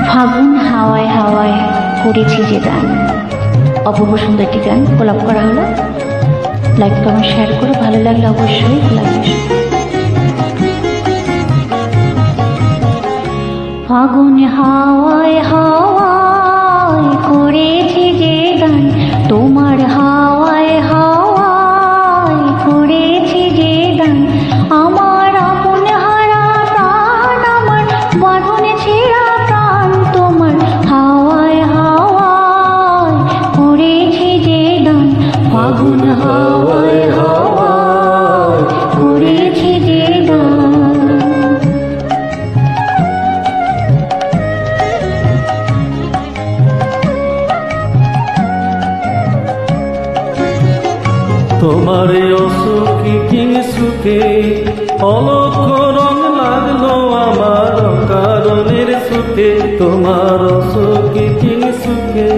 ফাগুন হাওয়ায় হাওয়ায় করেছি যে গান, অপূর্ব সুন্দর একটি গান কোলাপ করা হলো। লাইক কমেন্ট শেয়ার করে ভালো লাগলে অবশ্যই লাগবে। ফাগুন হাওয়ায় হাওয়ায় করেছি যে গান, তোমার হাওয়ায় হাওয়ায় করেছি যে গান। আমার আপন হারা প্রাণ, আমার বাঁধনে ছেঁড়া প্রাণ, তোমার হাওয়ায় হাওয়ায় করেছি যে গান। ফাগুন হাওয়ায় হাওয়ায় করেছি যে গান। তোমার অসুখী কিং সুখে অলক্ষ রং লাগলো আমার কারণের সুখে। তোমার অসুখী কিং সুখে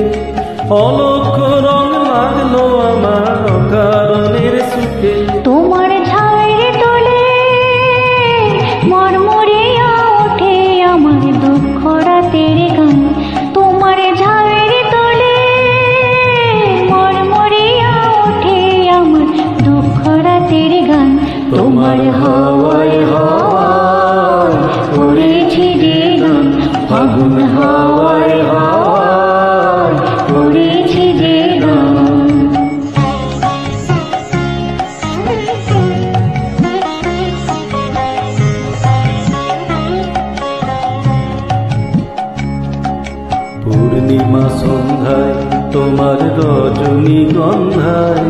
অলক্ষ রং লাগলো আমার কারণের সুখে। তোমার ঝাড়ের তোলে মরমরিয়া ওঠে আমার দুঃখ রাতের গান। তোমার ঝাড়ের তোলে মরমরিয়া ওঠে আমার দুঃখ রাতের গান। তোমার হাওয়ায় হাওয়ায় করেছি যে গান, ফাগুন হাওয়ায় হাওয়ায় করেছি যে গান। পূর্ণিমা সন্ধ্যায় তোমার রজনীগন্ধায়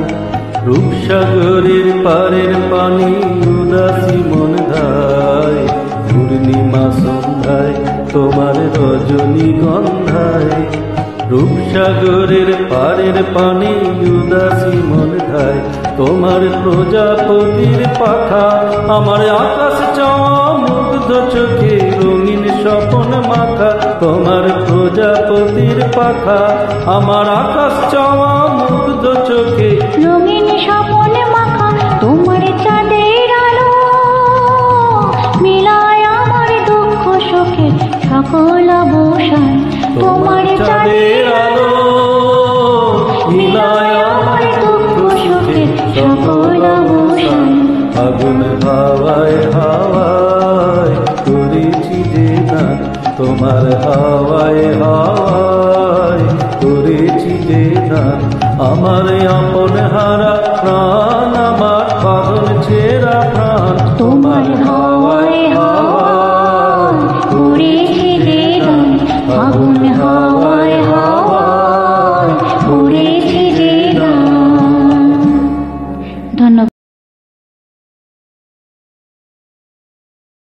রূপসাগরের পারের পানি উদাসী মন ধায়। পূর্ণিমা সন্ধ্যায় তোমার রজনীগন্ধায় রূপসাগরের পারের পানি উদাসী মন ধায়। তোমার প্রজাপতির পাখা আমার আকাশ চাওয়া মুগ্ধ চোখে রঙিন স্বপন মাখা। তোমার প্রজাপতির পাখা আমার আকাশ চাওয়া মুগ্ধ চোখে রঙিন স্বপন মাখা। তোমার চাঁদের আলো মিলায় আমার দুঃখ সুখে সকল অবসান। তোমার চাঁদের আলো মিলায় আমার দুঃখ সুখে সকল অবসান। ফাগুন হাওয়ায় হাওয়ায় করেছি যে গান, তোমার হাওয়ায় হাওয়ায় করেছি যে গান। আমার আপন হারা